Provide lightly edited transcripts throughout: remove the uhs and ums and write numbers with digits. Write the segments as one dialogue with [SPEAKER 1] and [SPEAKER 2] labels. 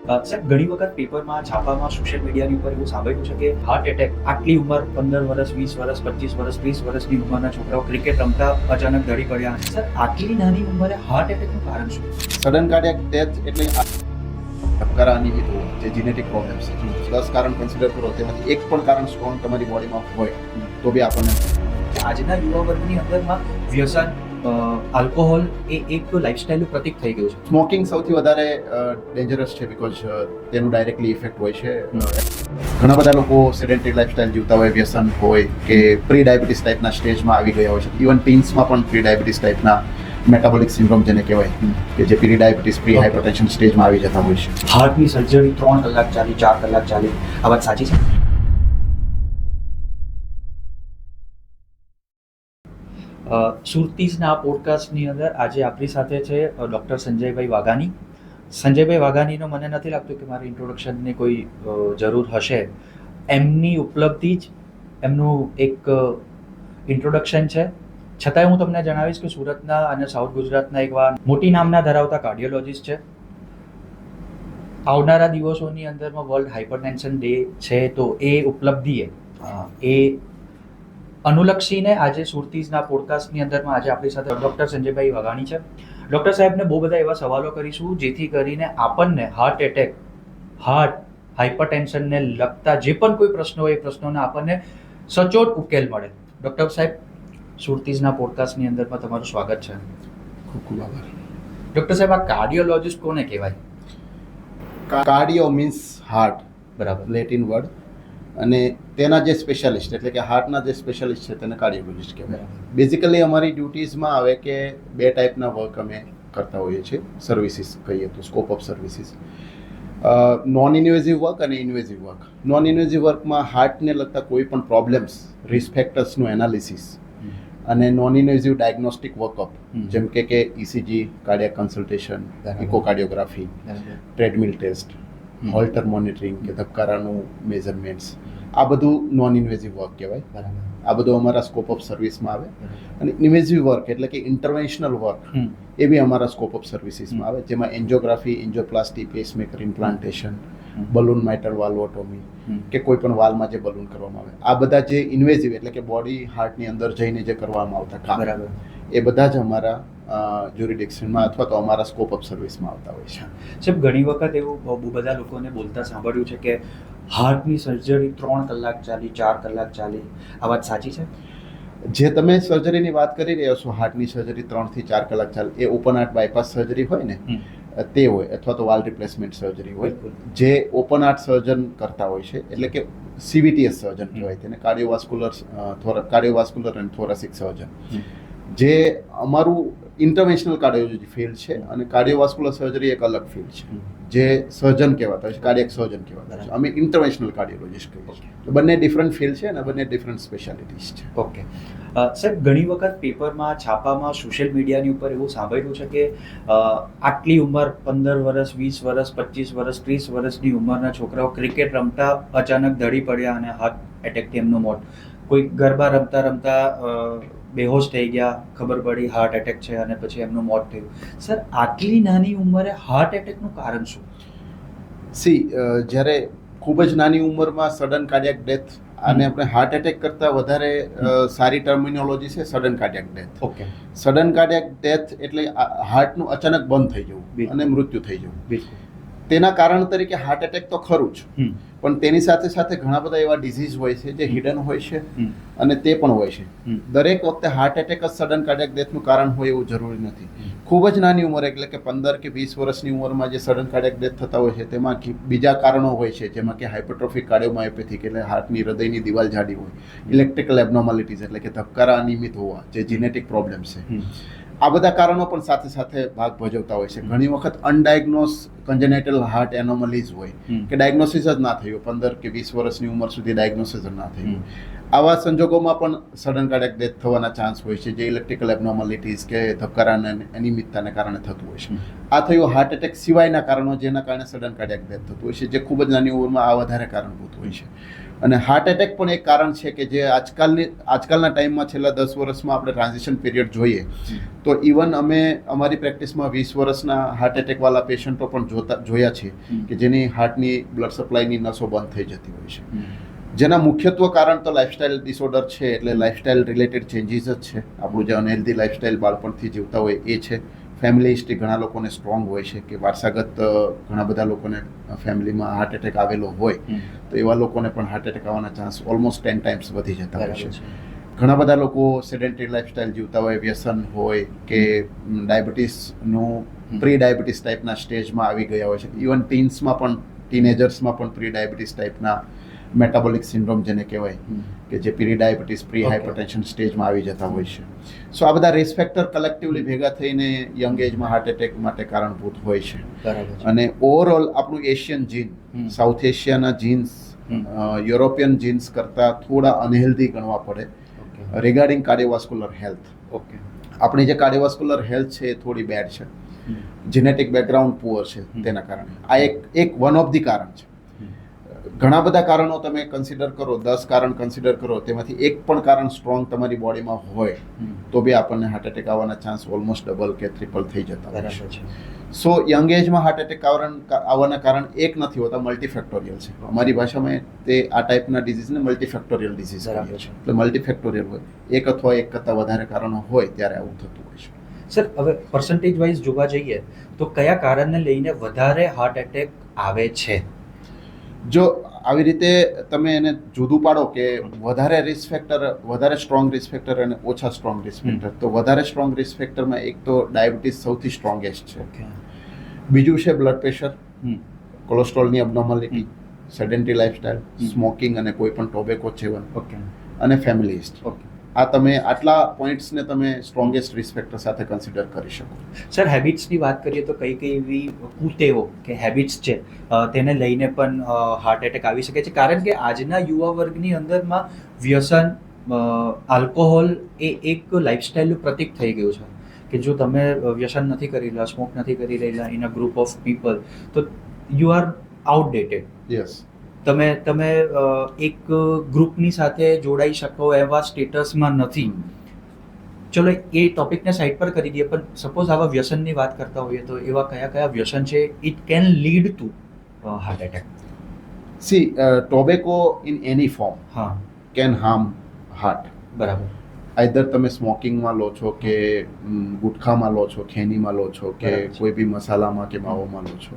[SPEAKER 1] સાહેબ, ઘણી વખત પેપરમાં, છાપામાં, સોશિયલ મીડિયાની ઉપર એવું સાંભળ્યું છે કે હાર્ટ એટેક, આટલી ઉંમર 15 વર્ષ, 20 વર્ષ, 25 વર્ષ, 30 વર્ષની ઉંમરના છોકરાઓ ક્રિકેટ રમતા અચાનક ઢળી પડ્યા. સર, આટલી નાની ઉંમરે હાર્ટ એટેકનું કારણ શું?
[SPEAKER 2] સડન કાર્ડિયક ડેથ એટલે ધબકારા અનિયમિત હોવો, જે જીનેટિક પ્રોબ્લેમ છે. 10 કારણ કન્સિડર કરો, તેમાંથી એક પણ કારણ સ્ટ્રોંગ તમારી બોડીમાં હોય તો બી આપણને
[SPEAKER 1] આજના યુવા વર્ગની અંદરમાં વ્યસન, આલ્કોહોલ એ એક લાઇફસ્ટાઇલનું પ્રતીક થઈ ગયું છે.
[SPEAKER 2] સ્મોકિંગ સૌથી વધારે ડેન્જરસ છે, બિકોઝ તેનું ડાયરેક્ટલી ઇફેક્ટ હોય છે. ઘણા બધા લોકો સેડેન્ટરી લાઇફસ્ટાઇલ જીવતા હોય, વ્યસન હોય કે પ્રી ડાયાબિટીસ ટાઈપના સ્ટેજમાં આવી ગયા હોય છે. ઇવન ટીન્સમાં પણ પ્રી ડાયાબિટીસ ટાઈપના મેટાબોલિક સિન્ડ્રોમ જેને કહેવાય કે જે પ્રી ડાયાબિટીસ પ્રી હાઇપરટેન્શન સ્ટેજમાં આવી જતા હોય છે.
[SPEAKER 1] હાર્ટની સર્જરી 3 કલાક ચાલી, 4 કલાક ચાલી, આ વાત સાચી છે? સુરતીઝના આ પોડકાસ્ટની અંદર આજે આપણી સાથે છે ડૉક્ટર સંજયભાઈ વાઘાણી. સંજયભાઈ વાઘાણીનો મને નથી લાગતું કે મારી ઇન્ટ્રોડક્શનની કોઈ જરૂર હશે. એમની ઉપલબ્ધિ જ એમનું એક ઇન્ટ્રોડક્શન છે. છતાંય હું તમને જણાવીશ કે સુરતના અને સાઉથ ગુજરાતના એક મોટી નામના ધરાવતા કાર્ડિયોલોજિસ્ટ છે. આવનારા દિવસોની અંદરમાં વર્લ્ડ હાઇપરટેન્શન ડે છે, તો એ ઉપલબ્ધિએ એ અનુલક્ષીને આજે સુરતીઝના પોડકાસ્ટની અંદરમાં આજે આપણી સાથે ડૉક્ટર સંજયભાઈ વાઘાણી છે. ડૉક્ટર સાહેબને બહુ બધા એવા સવાલો કરીશું જેથી કરીને આપણને હાર્ટ એટેક, હાર્ટ હાઇપરટેન્શનને લગતા જે પણ કોઈ પ્રશ્નો હોય એ પ્રશ્નોના આપણને સચોટ ઉકેલ મળે. ડૉક્ટર સાહેબ, સુરતીઝના પોડકાસ્ટની અંદરમાં તમારું સ્વાગત છે.
[SPEAKER 2] ખૂબ ખૂબ આભાર.
[SPEAKER 1] ડૉક્ટર સાહેબ, આ કાર્ડિયોલોજિસ્ટ કોને કહેવાય?
[SPEAKER 2] કાર્ડિયો મીન્સ હાર્ટ,
[SPEAKER 1] બરાબર,
[SPEAKER 2] લેટિન વર્ડ, અને તેના જે સ્પેશિયાલિસ્ટ એટલે કે હાર્ટના જે સ્પેશિયાલિસ્ટ છે તેને કાર્ડિયોલોજિસ્ટ કહેવાય. બેઝિકલી અમારી ડ્યુટીઝમાં આવે કે 2 ટાઈપના વર્ક અમે કરતા હોઈએ છીએ. સર્વિસીસ કહીએ તો scope of services, non invasive work અને ઇન્વેઝિવ વર્ક. નોન ઇન્વેઝિવ વર્કમાં હાર્ટને લગતા કોઈ પણ પ્રોબ્લેમ્સ, રિસ્ક ફેક્ટર્સનું એનાલિસિસ અને નોન ઇન્વેઝિવ ડાયગ્નોસ્ટિક વર્કઅપ જેમ કે ECG, cardiac consultation, echocardiography, treadmill test, holter monitoring કે ધબકારાનું મેઝરમેન્ટ્સ, આ બધું નોન ઇન્વેઝિવ વર્ક કહેવાય.
[SPEAKER 1] બરાબર.
[SPEAKER 2] આ બધું અમારા સ્કોપ ઓફ સર્વિસમાં આવે. અને ઇન્વેઝિવ વર્ક એટલે કે ઇન્ટરવેન્શનલ વર્ક એ બી અમારા સ્કોપ ઓફ સર્વિસીસમાં આવે, જેમાં angiography, angioplasty, pacemaker implantation, balloon mitral valvotomy કે કોઈ પણ વાલમાં જે બલૂન કરવામાં આવે, આ બધા જે ઇન્વેઝિવ એટલે કે બોડી હાર્ટની અંદર જઈને જે કરવામાં આવતા કામ,
[SPEAKER 1] બરાબર,
[SPEAKER 2] એ બધા જ અમારા જ્યુરિડિક્શનમાં અથવા તો અમારા સ્કોપ ઓફ સર્વિસમાં આવતા હોય છે.
[SPEAKER 1] સાહેબ, ઘણી વખત એવું બહુ બધા લોકોને બોલતા સાંભળ્યું છે કે હાર્ટની સર્જરી 3 કલાક ચાલી, 4 કલાક ચાલી, આ વાત સાચી છે?
[SPEAKER 2] જે તમે સર્જરીની વાત કરી રહ્યા છો, હાર્ટની સર્જરી 3 થી 4 કલાક ચાલે, એ ઓપન હાર્ટ બાયપાસ સર્જરી હોય ને તે હોય, અથવા તો વાલ રિપ્લેસમેન્ટ સર્જરી હોય, જે ઓપન હાર્ટ સર્જન કરતા હોય છે. એટલે કે CVTS સર્જન કહેવાય તેને, કાર્ડિયોવાસ્ક્યુલર એન્ડ થોરાસિક સર્જન, જે અમારું ઇન્ટરવેન્શનલ કાર્ડિયોલોજી ફિલ્ડ છે. અને કાર્ડિયોવાસ્ક્યુલર સર્જરી એક અલગ ફિલ્ડ છે, જે સર્જન કહેવાતા હોય છે, કાર્ડિયક સર્જન કહેવાતા હોય છે. અમે ઇન્ટરવેન્શનલ કાર્ડિયોલોજીસ્ટ કહીએ છીએ. તો બંને ડિફરન્ટ ફિલ્ડ છે અને બંને ડિફરન્ટ સ્પેશિયાલિટીઝ છે.
[SPEAKER 1] ઓકે. સાહેબ, ઘણી વખત પેપરમાં, છાપામાં, સોશિયલ મીડિયાની ઉપર એવું સાંભળ્યું છે કે આટલી ઉંમર 15 વર્ષ, 20 વર્ષ, 25 વર્ષ, 30 વર્ષની ઉંમરના છોકરાઓ ક્રિકેટ રમતા અચાનક ઢળી પડ્યા અને હાર્ટ એટેકથી એમનું મોત. કોઈ ગરબા રમતા રમતા બેહોશ થઈ ગયા, ખબર પડી હાર્ટ એટેક છે અને પછી એમનું મોત થયું. સર, આટલી નાની ઉંમરે હાર્ટ એટેકનું કારણ શું?
[SPEAKER 2] જ્યારે ખૂબ જ નાની ઉંમરમાં સડન કાર્ડિયાક ડેથ, અને આપણે હાર્ટ એટેક કરતાં વધારે સારી ટર્મિનોલોજી છે sudden cardiac death.
[SPEAKER 1] Okay.
[SPEAKER 2] Sudden cardiac death એટલે હાર્ટનું અચાનક બંધ થઈ જવું અને મૃત્યુ થઈ જવું.
[SPEAKER 1] બિલકુલ.
[SPEAKER 2] તેના કારણ તરીકે હાર્ટ એટેક તો ખરું જ, પણ તેની સાથે સાથે ઘણા બધા એવા ડિઝીઝ હોય છે જે હિડન હોય છે અને તે પણ હોય છે. દરેક વખતે હાર્ટ એટેક જ સડન કાર્ડિયાક ડેથનું કારણ હોય એવું જરૂરી નથી. ખૂબ જ નાની ઉંમર એટલે કે 15 કે 20 વર્ષની ઉંમરમાં જે સડન કાર્ડિયાક ડેથ થતા હોય છે, તેમાં બીજા કારણો હોય છે, જેમાં કે હાઇપરટ્રોફિક કાર્ડિયોમાયોપેથિક એટલે હાર્ટની હૃદયની દિવાલ જાડી હોય, ઇલેક્ટ્રિકલ એબનોર્માલિટીઝ એટલે કે ધબકારા અનિયમિત હોવા, જે જીનેટિક પ્રોબ્લેમ્સ છે, આ બધા કારણો પણ સાથે સાથે ભાગ ભજવતા હોય છે. ઘણી વખત અનડાયગ્નોઝ કન્જેનાઇટલ હાર્ટ એનોમલીઝ હોય કે ડાયગ્નોસિસ જ ના થયું, 15 કે 20 વર્ષની ઉંમર સુધી ડાયગ્નોસિસ જ ના થયું. આવા સંજોગોમાં પણ સડન કાર્ડિયક ડેથ થવાના ચાન્સ હોય છે, જે ઇલેક્ટ્રિકલ એબનોર્માલિટીઝ કે ધબકારાના અનિયમિતતાને કારણે થતું હોય છે. આ થયું હાર્ટ એટેક સિવાયના કારણો જેના કારણે સડન કાર્ડિયક ડેથ થતું હોય છે, જે ખૂબ જ નાની ઉંમરમાં આ વધારે કારણભૂત હોય છે. અને હાર્ટ એટેક પણ એક કારણ છે કે જે આજકાલના ટાઈમમાં છેલ્લા 10 વર્ષમાં આપણે ટ્રાન્ઝિશન પીરિયડ જોઈએ તો ઇવન અમે અમારી પ્રેક્ટિસમાં 20 વર્ષના હાર્ટ એટેકવાળા પેશન્ટો પણ જોયા છે કે જેની હાર્ટની બ્લડ સપ્લાયની નસો બંધ થઈ જતી હોય છે. જેના મુખ્યત્વ કારણ તો લાઇફસ્ટાઇલ ડિસઓર્ડર છે, એટલે લાઇફસ્ટાઇલ રિલેટેડ ચેન્જીસ જ છે. આપણું જે અનહેલ્ધી લાઇફસ્ટાઇલ બાળપણથી જીવતા હોય એ છે. ફેમિલી હિસ્ટ્રી ઘણા લોકોને સ્ટ્રોંગ હોય છે કે વારસાગત ઘણા બધા લોકોને ફેમિલીમાં હાર્ટ એટેક આવેલો હોય તો એવા લોકોને પણ હાર્ટ એટેક આવવાના ચાન્સ ઓલમોસ્ટ 10 ટાઈમ્સ વધી જતા હોય છે. ઘણા બધા લોકો સેડેન્ટરી લાઇફસ્ટાઇલ જીવતા હોય, વ્યસન હોય કે ડાયાબિટીસનું પ્રી ડાયાબિટીસ ટાઈપના સ્ટેજમાં આવી ગયા હોય છે. ઇવન ટીન્સમાં પણ ટીનેજર્સમાં પણ પ્રી ડાયાબિટીસ ટાઈપના મેટાબોલિક સિન્ડ્રોમ જેને કહેવાય કે જે પ્રી ડાયાબિટીસ પ્રી હાઇપરટેન્શન સ્ટેજમાં આવી જતા હોય છે. સો આ બધા રિસ્ક ફેક્ટર કલેક્ટિવલી ભેગા થઈને યંગ એજમાં હાર્ટ એટેક માટે કારણભૂત હોય છે. અને ઓવરઓલ આપણું એશિયન જીન, સાઉથ એશિયાના જીન્સ યુરોપિયન જીન્સ કરતાં થોડા અનહેલ્ધી ગણવા પડે રિગાર્ડિંગ કાર્ડિયોવાસ્ક્યુલર હેલ્થ. આપણી જે કાર્ડિયોવાસ્ક્યુલર હેલ્થ છે એ થોડી બેડ છે, જેનેટિક બેકગ્રાઉન્ડ પુઅર છે તેના કારણે. આ એક વન ઓફ ધી કારણ છે. ઘણા બધા કારણો તમે કન્સિડર કરો, 10 કારણ કન્સિડર કરો, તેમાંથી એક પણ કારણ સ્ટ્રોંગ તમારી બોડીમાં હોય તો બી આપણને હાર્ટ એટેક આવવાના ચાન્સ ઓલમોસ્ટ ડબલ કે ટ્રિપલ થઈ જતા હોય છે. સો યંગ એજમાં હાર્ટ એટેક આવવાના કારણ એક નથી હોતા, મલ્ટીફેક્ટોરિયલ છે. અમારી ભાષામાં તે આ ટાઈપના ડિઝીઝને મલ્ટીફેક્ટોરિયલ ડિઝીઝ કહીએ છીએ. એટલે મલ્ટીફેક્ટોરિયલ હોય, એક અથવા એક કરતાં વધારે કારણો હોય ત્યારે આવું થતું હોય છે.
[SPEAKER 1] સર, હવે પર્સન્ટેજ વાઇઝ જોવા જઈએ તો કયા કારણને લઈને વધારે હાર્ટ એટેક આવે છે?
[SPEAKER 2] જો આવી રીતે તમે એને જુદું પાડો કે વધારે રિસ્ક ફેક્ટર, વધારે સ્ટ્રોંગ રિસ્ક ફેક્ટર અને ઓછા સ્ટ્રોંગ રિસ્ક ફેક્ટર, તો વધારે સ્ટ્રોંગ રિસ્ક ફેક્ટરમાં એક તો ડાયાબિટીસ સૌથી સ્ટ્રોંગેસ્ટ છે. બીજું છે બ્લડ પ્રેશર, કોલેસ્ટ્રોલની અબનોર્માલિટી, સેડેન્ટરી લાઇફસ્ટાઇલ, સ્મોકિંગ અને કોઈ પણ ટોબેકો સેવન અને ફેમિલી હિસ્ટ્રી. આ તમે આટલા પોઈન્ટ્સને તમે સ્ટ્રોંગેસ્ટ રિસ્ક ફેક્ટર સાથે કન્સિડર કરી શકો.
[SPEAKER 1] સર, હેબિટ્સની વાત કરીએ તો કઈ કઈ એવી કુટેવો કે હેબિટ્સ છે તેને લઈને પણ હાર્ટ એટેક આવી શકે છે? કારણ કે આજના યુવા વર્ગની અંદરમાં વ્યસન, આલ્કોહોલ એ એક લાઇફસ્ટાઇલનું પ્રતીક થઈ ગયું છે કે જો તમે વ્યસન નથી કરી રહ્યા, સ્મોક નથી કરી રહ્યા in a group of people તો યુ આર આઉટડેટેડ.
[SPEAKER 2] યસ,
[SPEAKER 1] તમે એક ગ્રુપની સાથે જોડાઈ શકો એવા સ્ટેટસમાં નથી. ચલો એ ટોપિકને સાઈડ પર કરી દઈએ, પણ સપોઝ આવા વ્યસનની વાત કરતા હોઈએ તો એવા કયા કયા વ્યસન છે it can lead to heart attack?
[SPEAKER 2] C, tobacco in any form can harm heart.
[SPEAKER 1] બરાબર.
[SPEAKER 2] આઈધર તમે સ્મોકિંગમાં લો છો કે ગુટખામાં લો છો, ખેનીમાં લો છો કે કોઈ બી મસાલામાં કે માવામાં લો છો,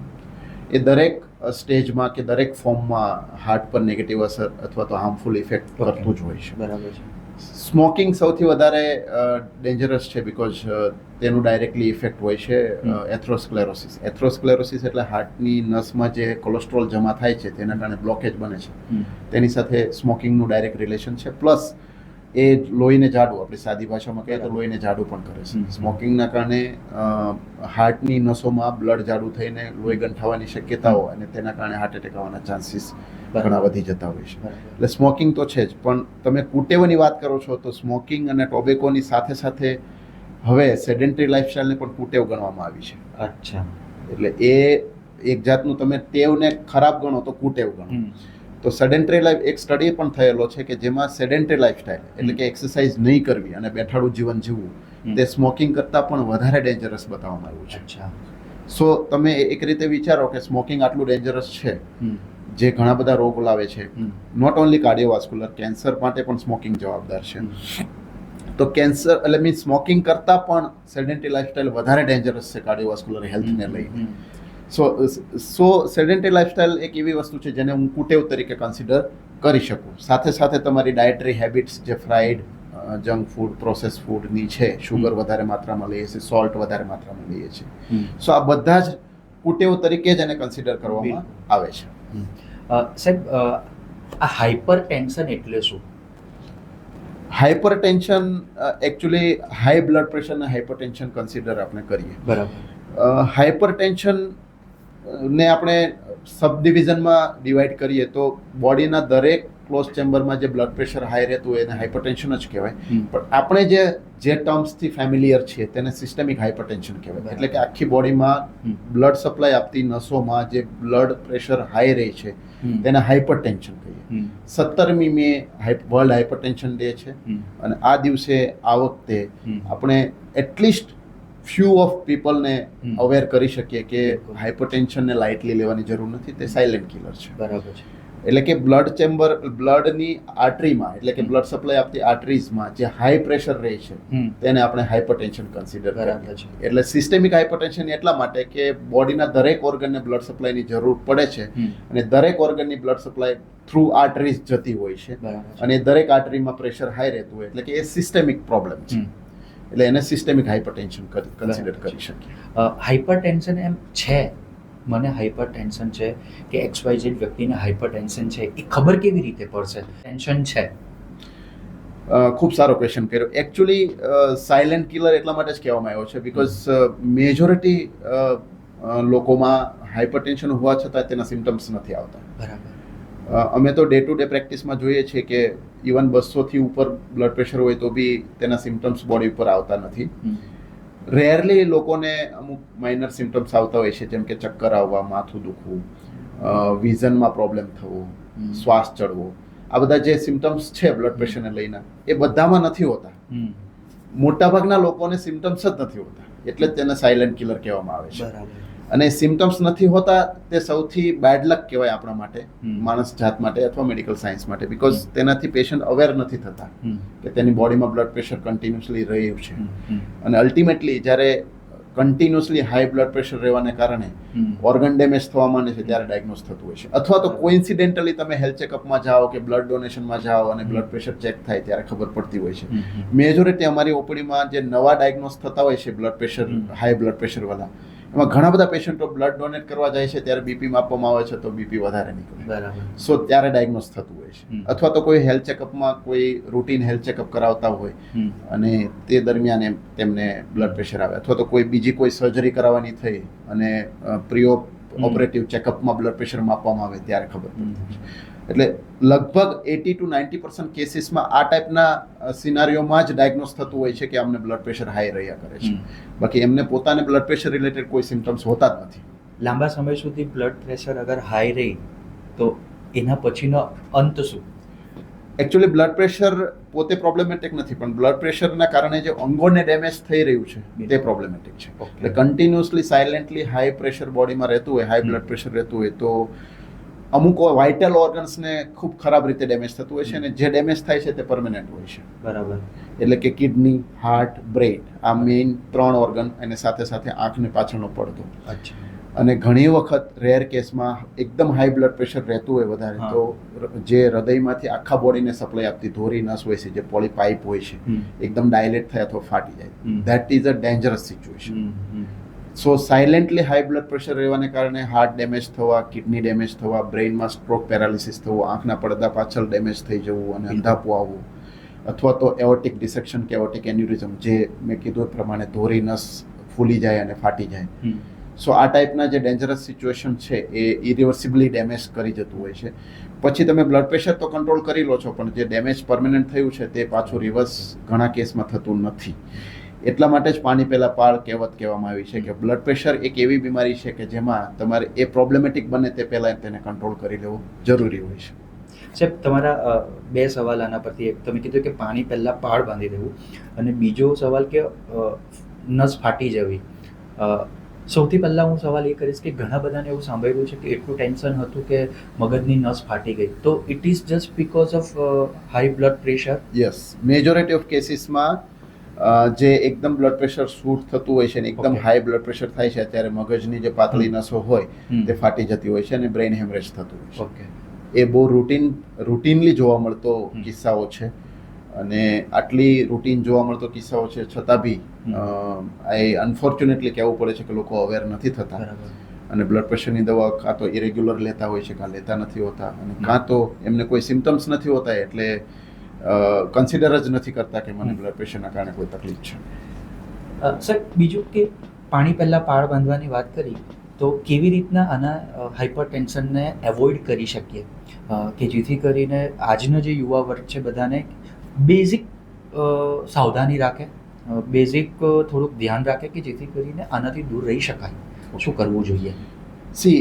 [SPEAKER 2] એ દરેક સ્ટેજમાં કે દરેક ફોર્મમાં હાર્ટ પર નેગેટિવ અસર અથવા તો હાર્મફુલ ઇફેક્ટ કરતું જ હોય છે.
[SPEAKER 1] બરાબર છે.
[SPEAKER 2] સ્મોકિંગ સૌથી વધારે ડેન્જરસ છે બિકોઝ તેનું ડાયરેક્ટલી ઇફેક્ટ હોય છે એથ્રોસ્ક્લેરોસિસ. એથ્રોસ્ક્લેરોસિસ એટલે હાર્ટની નસમાં જે કોલેસ્ટ્રોલ જમા થાય છે તેના કારણે બ્લોકેજ બને છે. તેની સાથે સ્મોકિંગનું ડાયરેક્ટ રિલેશન છે. પ્લસ એ લોહીને જાડું, આપણી સાદી ભાષામાં કહીએ તો લોહીને જાડું પણ કરે છે. સ્મોકિંગના કારણે હાર્ટની નસોમાં બ્લડ જાડું થઈને લોહી ગંઠાવાની શક્યતાઓ અને તેના કારણે હાર્ટ એટેક આવવાના ચાન્સીસ ઘણા વધી જતા હોય છે. એટલે સ્મોકિંગ તો છે જ, પણ તમે કુટેવની વાત કરો છો તો સ્મોકિંગ અને ટોબેકોની સાથે સાથે હવે સેડેન્ટરી લાઇફસ્ટાઇલને પણ કુટેવ ગણવામાં આવી છે.
[SPEAKER 1] અચ્છા.
[SPEAKER 2] એટલે એ એક જાતનું તમે ટેવને ખરાબ ગણો તો કુટેવ ગણો. તો સેડેન્ટરી લાઈફ, એક સ્ટડી પણ થયેલો છે કે જેમાં સેડેન્ટરી લાઇફસ્ટાઇલ એટલે કે એક્સરસાઇઝ નહીં કરવી અને બેઠાડું જીવન જીવવું તે સ્મોકિંગ કરતાં પણ વધારે ડેન્જરસ બતાવવામાં આવ્યું છે. સો તમે એક રીતે વિચારો કે સ્મોકિંગ આટલું ડેન્જરસ છે જે ઘણા બધા રોગ લાવે છે. નોટ ઓનલી કાર્ડિયોવાસ્ક્યુલર, કેન્સર માટે પણ સ્મોકિંગ જવાબદાર છે. તો કેન્સર એટલે મીન્સ સ્મોકિંગ કરતાં પણ સેડેન્ટરી લાઇફસ્ટાઇલ વધારે ડેન્જરસ છે કાર્ડિયોવાસ્ક્યુલર હેલ્થને લઈને. સો સેડેન્ટરી લાઇફસ્ટાઇલ એક એવી વસ્તુ છે જેને હું કુટેવ તરીકે કન્સિડર કરી શકું. સાથે સાથે તમારી ડાયટરી હેબિટ્સ જે ફ્રાઈડ, જંક ફૂડ, પ્રોસેસ ફૂડની છે, શુગર વધારે માત્રામાં લઈએ છીએ, સોલ્ટ વધારે માત્રામાં લઈએ છીએ, સો આ બધા જ કુટેવ તરીકે જ એને કન્સિડર કરવામાં આવે છે.
[SPEAKER 1] સાહેબ, આ હાઇપર ટેન્શન એટલે શું?
[SPEAKER 2] Hyper tension actually high blood pressure અને હાઇપર ટેન્શન કન્સિડર આપણે કરીએ.
[SPEAKER 1] બરાબર.
[SPEAKER 2] હાઇપર ટેન્શન ને આપણે સબ ડિવિઝનમાં ડિવાઈડ કરીએ તો બોડીના દરેક ક્લોઝ ચેમ્બરમાં જે બ્લડ પ્રેશર હાઈ રહેતું હોય એને હાઇપરટેન્શન જ કહેવાય.
[SPEAKER 1] હમ.
[SPEAKER 2] પણ આપણે જે ટર્મ્સથી ફેમિલિયર છીએ તેને સિસ્ટેમિક હાઇપરટેન્શન કહેવાય.
[SPEAKER 1] બરાબર.
[SPEAKER 2] એટલે કે આખી બોડીમાં
[SPEAKER 1] હમ.
[SPEAKER 2] બ્લડ સપ્લાય આપતી નસોમાં જે બ્લડ પ્રેશર હાઈ રહે છે
[SPEAKER 1] હમ.
[SPEAKER 2] તેને હાઇપરટેન્શન કહીએ.
[SPEAKER 1] હમ.
[SPEAKER 2] 17મી મે વર્લ્ડ હાઇપરટેન્શન ડે છે
[SPEAKER 1] હમ.
[SPEAKER 2] અને આ દિવસે આ વખતે
[SPEAKER 1] હમ.
[SPEAKER 2] આપણે એટલીસ્ટ ફ્યુ ઓફ પીપલને
[SPEAKER 1] હમ.
[SPEAKER 2] અવેર કરી શકીએ કે
[SPEAKER 1] બિલકુલ.
[SPEAKER 2] હાઇપરટેન્શનને લાઇટલી લેવાની જરૂર નથી, તે સાયલેન્ટ કિલર છે.
[SPEAKER 1] બરાબર છે.
[SPEAKER 2] એટલે કે બ્લડની આર્ટરીમાં એટલે કે
[SPEAKER 1] હમ.
[SPEAKER 2] બ્લડ સપ્લાય આપતી આર્ટરીઝમાં જે હાઈ પ્રેશર રહે છે
[SPEAKER 1] હમ.
[SPEAKER 2] તેને આપણે હાઇપરટેન્શન કન્સિડર
[SPEAKER 1] બરાબર
[SPEAKER 2] કરીએ.
[SPEAKER 1] છે.
[SPEAKER 2] એટલે સિસ્ટેમિક હાઇપરટેન્શન એટલા માટે કે બોડીના દરેક ઓર્ગનને બ્લડ સપ્લાયની જરૂર પડે છે
[SPEAKER 1] હમ.
[SPEAKER 2] અને દરેક ઓર્ગનની બ્લડ સપ્લાય થ્રુ આર્ટરીઝ જતી હોય છે
[SPEAKER 1] બરાબર છે.
[SPEAKER 2] અને દરેક આર્ટરીમાં પ્રેશર હાઈ રહેતું હોય એટલે કે એ સિસ્ટેમિક પ્રોબ્લેમ છે.
[SPEAKER 1] હમ.
[SPEAKER 2] એટલે એને સિસ્ટેમિક હાઇપરટેન્શન કન્સિડર
[SPEAKER 1] બરાબર
[SPEAKER 2] કરી શકીએ.
[SPEAKER 1] હાઇપરટેન્શન એમ છે, મને હાઇપરટેન્શન છે કે XYZ વ્યક્તિને હાઇપરટેન્શન છે એ ખબર કેવી રીતે પડશે? ટેન્શન છે.
[SPEAKER 2] ખૂબ સારો ક્વેશ્ચન કર્યો. એકચ્યુઅલી સાયલેન્ટ કિલર એટલા માટે જ કહેવામાં આવ્યો છે બિકોઝ મેજોરિટી લોકોમાં હાઇપરટેન્શન હોવા છતાં તેના સિમ્ટમ્સ નથી આવતા.
[SPEAKER 1] બરાબર.
[SPEAKER 2] અમે તો ડે ટુ ડે પ્રેક્ટિસમાં જોઈએ છીએ કે ઇવન 200થી ઉપર બ્લડ પ્રેશર હોય તો બી તેના સિમ્ટમ્સ બોડી ઉપર આવતા નથી.
[SPEAKER 1] હમ.
[SPEAKER 2] રેરલી લોકોને અમુક માઇનર સિમ્ટમ્સ આવતા હોય છે, જેમ કે ચક્કર આવવા, માથું દુખવું, વિઝનમાં પ્રોબ્લેમ થવો,
[SPEAKER 1] હમ.
[SPEAKER 2] શ્વાસ ચડવો, આ બધા જે સિમ્ટમ્સ છે બ્લડ પ્રેશરને લઈને એ બધામાં નથી હોતા.
[SPEAKER 1] હમ.
[SPEAKER 2] મોટાભાગના લોકોને સિમ્ટમ્સ જ નથી હોતા, એટલે જ તેને સાયલેન્ટ કિલર કહેવામાં આવે છે.
[SPEAKER 1] બરાબર.
[SPEAKER 2] અને સિમ્ટમ્સ નથી હોતા તે સૌથી બેડ લક કહેવાય આપણા માટે,
[SPEAKER 1] હમ.
[SPEAKER 2] માણસ જાત માટે અથવા મેડિકલ સાયન્સ માટે, બિકોઝ તેનાથી પેશન્ટ અવેર નથી થતા
[SPEAKER 1] હમ.
[SPEAKER 2] કે તેની બોડીમાં બ્લડ પ્રેશર કન્ટિન્યુઅસલી રહ્યું છે.
[SPEAKER 1] હમ. હમ.
[SPEAKER 2] અને અલ્ટિમેટલી જ્યારે કન્ટિન્યુઅસલી હાઈ બ્લડ પ્રેશર રહેવાને કારણે
[SPEAKER 1] હમ.
[SPEAKER 2] ઓર્ગન ડેમેજ થવા માંડે છે ત્યારે ડાયગ્નોઝ થતું હોય છે. અથવા તો કોઇન્સિડેન્ટલી તમે હેલ્થ ચેકઅપમાં જાઓ કે બ્લડ ડોનેશનમાં જાઓ અને બ્લડ પ્રેશર ચેક થાય ત્યારે ખબર પડતી હોય છે.
[SPEAKER 1] હમ. હમ.
[SPEAKER 2] મેજોરિટી અમારી ઓપીડીમાં જે નવા ડાયગ્નોઝ થતા હોય છે બ્લડ પ્રેશર હાઈ બ્લડ પ્રેશરવાળા, એમાં ઘણા બધા પેશન્ટો બ્લડ ડોનેટ કરવા જાય છે ત્યારે બીપી માપવામાં આવે છે તો બીપી વધારે નીકળે.
[SPEAKER 1] બરાબર.
[SPEAKER 2] સો ત્યારે ડાયગ્નોઝ થતું હોય છે.
[SPEAKER 1] હમ.
[SPEAKER 2] અથવા તો કોઈ હેલ્થ ચેકઅપમાં કોઈ રૂટીન હેલ્થ ચેકઅપ કરાવતા હોય
[SPEAKER 1] હમ.
[SPEAKER 2] અને તે દરમિયાન તેમને બ્લડ પ્રેશર આવે, અથવા તો કોઈ બીજી કોઈ સર્જરી કરાવવાની થઈ અને પ્રી ઓપરેટિવ ચેકઅપમાં બ્લડ પ્રેશર માપવામાં આવે ત્યારે ખબર પડતી હોય છે. એટલે લગભગ 80 to 90% કેસીસમાં આ ટાઈપના સિનારીઓમાં જ ડાયગ્નોઝ થતું હોય છે કે અમને બ્લડ પ્રેશર હાઈ રહ્યા કરે છે. બાકી એમને પોતાને બ્લડ પ્રેશર રિલેટેડ કોઈ સિમ્ટમ્સ હોતા જ નથી.
[SPEAKER 1] લાંબા સમય સુધી બ્લડ પ્રેશર અગર હાઈ રહી તો એના પછીનો અંત શું?
[SPEAKER 2] એકચ્યુઅલી બ્લડ પ્રેશર પોતે પ્રોબ્લેમેટિક નથી, પણ બ્લડ પ્રેશરના કારણે જે અંગોને ડેમેજ થઈ રહ્યું છે તે પ્રોબ્લેમેટિક છે.
[SPEAKER 1] Okay.
[SPEAKER 2] એટલે કન્ટિન્યુઅસલી સાયલેન્ટલી હાઈ પ્રેશર બોડીમાં રહેતું હોય, હાઈ બ્લડ પ્રેશર રહેતું હોય તો અમુક વાઇટલ ઓર્ગન્સને ખૂબ ખરાબ રીતે ડેમેજ થતું હોય છે અને જે ડેમેજ થાય છે તે પરમેનન્ટ હોય છે.
[SPEAKER 1] બરાબર.
[SPEAKER 2] એટલે કે કિડની, હાર્ટ, બ્રેઇન, આ મેઇન 3 ઓર્ગન અને સાથે સાથે આંખને પાછળનો પડદો.
[SPEAKER 1] અચ્છા.
[SPEAKER 2] અને ઘણી વખત રેર કેસમાં એકદમ હાઈ બ્લડ પ્રેશર રહેતું હોય વધારે
[SPEAKER 1] હા.
[SPEAKER 2] તો જે હૃદયમાંથી આખા બોડીને સપ્લાય આપતી ધોરી નસ હોય છે, જે પોલી પાઇપ હોય છે,
[SPEAKER 1] હમ.
[SPEAKER 2] એકદમ ડાયલેટ થાય અથવા ફાટી જાય.
[SPEAKER 1] Hmm.
[SPEAKER 2] That is a dangerous situation.
[SPEAKER 1] Hmm. Hmm.
[SPEAKER 2] So silently high blood pressure રહેવાને કારણે હાર્ટ ડેમેજ થવા, કિડની ડેમેજ થવા, બ્રેઇનમાં સ્ટ્રોક પેરાલિસિસ થવું, આંખના પડદા પાછળ ડેમેજ થઈ જવું અને અંધાપું આવવું, અથવા તો એઓર્ટિક ડિસેક્શન કે એઓર્ટિક એન્યુરિઝમ, જે મેં કીધું એ પ્રમાણે ધોરી નસ ફૂલી જાય અને ફાટી જાય.
[SPEAKER 1] હમ.
[SPEAKER 2] સો આ ટાઈપના જે ડેન્જરસ સિચ્યુએશન છે એ ઇરિવર્સિબલી ડેમેજ કરી જતું હોય છે. પછી તમે બ્લડ પ્રેશર તો કંટ્રોલ કરી લો છો, પણ જે ડેમેજ પરમેનન્ટ થયું છે તે પાછું રિવર્સ ઘણા કેસમાં થતું નથી. એટલા માટે જ પાણી પહેલા પાળ કહેવત કહેવામાં આવી છે કે બ્લડ પ્રેશર એક એવી બીમારી છે કે જેમાં તમારે એ પ્રોબ્લેમેટિક બને તે પહેલાં તેને કંટ્રોલ કરી લેવું જરૂરી હોય છે.
[SPEAKER 1] સાહેબ, તમારા 2 સવાલ આના પરથી. એક તમે કીધું કે પાણી પહેલાં પાળ બાંધી દેવું, અને બીજો સવાલ કે નસ ફાટી જવી. સૌથી પહેલાં હું સવાલ એ કરીશ કે ઘણા બધાને એવું સાંભળ્યું છે કે એટલું ટેન્શન હતું કે મગજની નસ ફાટી ગઈ, તો it is just because of high blood pressure?
[SPEAKER 2] Yes, majority of કેસીસમાં જે એકદમ બ્લડ પ્રેશર શૂટ થતું હોય છે અને એકદમ
[SPEAKER 1] Okay.
[SPEAKER 2] હાઈ બ્લડ પ્રેશર થાય છે ત્યારે મગજની જે પાતળી નસો હોય
[SPEAKER 1] હમ.
[SPEAKER 2] તે ફાટી જતી હોય છે અને બ્રેઇન હેમરેજ થતું હોય છે.
[SPEAKER 1] ઓકે.
[SPEAKER 2] એ બહુ રૂટીનલી જોવા મળતો
[SPEAKER 1] હમ.
[SPEAKER 2] કિસ્સાઓ છે અને આટલી રૂટીન જોવા મળતો કિસ્સાઓ છે છતાં બી એ અનફોર્ચ્યુનેટલી કહેવું પડે છે કે લોકો અવેર નથી થતા
[SPEAKER 1] બરાબર.
[SPEAKER 2] અને બ્લડ પ્રેશરની દવા કાં તો ઇરેગ્યુલર લેતા હોય છે, કાં લેતા નથી હોતા, અને કાં તો એમને કોઈ સિમ્ટમ્સ નથી હોતા એટલે કન્સિડર જ નથી કરતા કે મને બ્લડ પ્રેશરના કારણે કોઈ તકલીફ છે.
[SPEAKER 1] સર, બીજું કે પાણી પહેલાં પાળ બાંધવાની વાત કરી, તો કેવી રીતના આના હાઇપરટેન્શનને એવોઇડ કરી શકીએ કે જેથી કરીને આજનો જે યુવા વર્ગ છે બધાને બેઝિક સાવધાની રાખે, બેઝિક થોડુંક ધ્યાન રાખે કે જેથી કરીને આનાથી દૂર રહી શકાય? શું કરવું જોઈએ?
[SPEAKER 2] C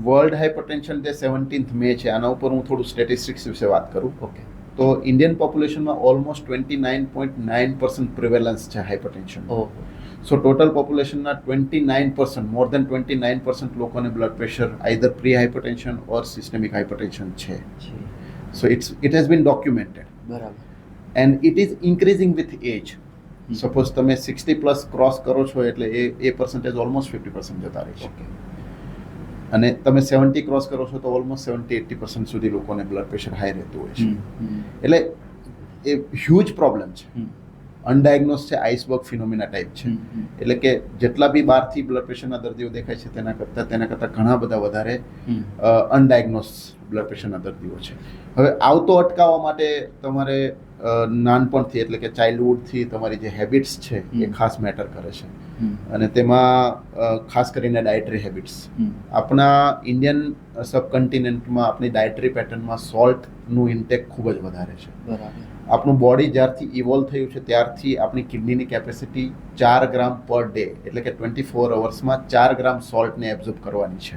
[SPEAKER 2] world hypertension day 17th મે છે. આના ઉપર હું થોડું સ્ટેટિસ્ટિક્સ વિશે વાત કરું.
[SPEAKER 1] ઓકે.
[SPEAKER 2] તો ઇન્ડિયન પોપ્યુલેશનમાં ઓલમોસ્ટ 29.9% પ્રિવેલન્સ છે હાઇપરટેન્શન.
[SPEAKER 1] ઓહો.
[SPEAKER 2] સો ટોટલ પોપ્યુલેશનના 29%, મોર દેન 29% લોકોને blood pressure either pre hypertension or systemic hypertension છે. So it has been documented.
[SPEAKER 1] બરાબર.
[SPEAKER 2] And it is increasing with age. Suppose તમે 60+ ક્રોસ કરો છો એટલે એ પર્સન્ટેજ ઓલમોસ્ટ 50% જતા રહેશે.
[SPEAKER 1] ઓકે.
[SPEAKER 2] અને તમે 70 ક્રોસ કરો છો તો ઓલમોસ્ટ 70-80% સુધી લોકોને બ્લડ પ્રેશર હાઈ રહેતું હોય છે. એટલે એ હ્યુજ પ્રોબ્લેમ છે. અનડાયગ્નોઝ છે, આઇસબર્ગ ફિનોમિના ટાઈપ છે. એટલે કે જેટલા બી બહારથી બ્લડ પ્રેશરના દર્દીઓ દેખાય છે તેના કરતાં ઘણા બધા વધારે અનડાયગ્નોઝ બ્લડ પ્રેશરના દર્દીઓ છે. હવે આવતો અટકાવવા માટે તમારે નાનપણથી એટલે કે ચાઇલ્ડહુડથી તમારી જે હેબિટ્સ છે એ ખાસ મેટર કરે છે. અને તેમાં ખાસ કરીને ડાયટરી હેબિટ્સ. આપણા ઇન્ડિયન સબકન્ટિનેન્ટમાં આપણી ડાયટરી પેટર્નમાં સોલ્ટનું ઇન્ટેક ખૂબ જ વધારે છે.
[SPEAKER 1] બરાબર.
[SPEAKER 2] આપણું બોડી જ્યારથી ઇવોલ્વ થયું છે ત્યારથી આપણી કિડનીની કેપેસિટી 4 ગ્રામ પર ડે એટલે કે 24 અવર્સમાં 4 ગ્રામ સોલ્ટને એબ્ઝોર્બ કરવાની છે.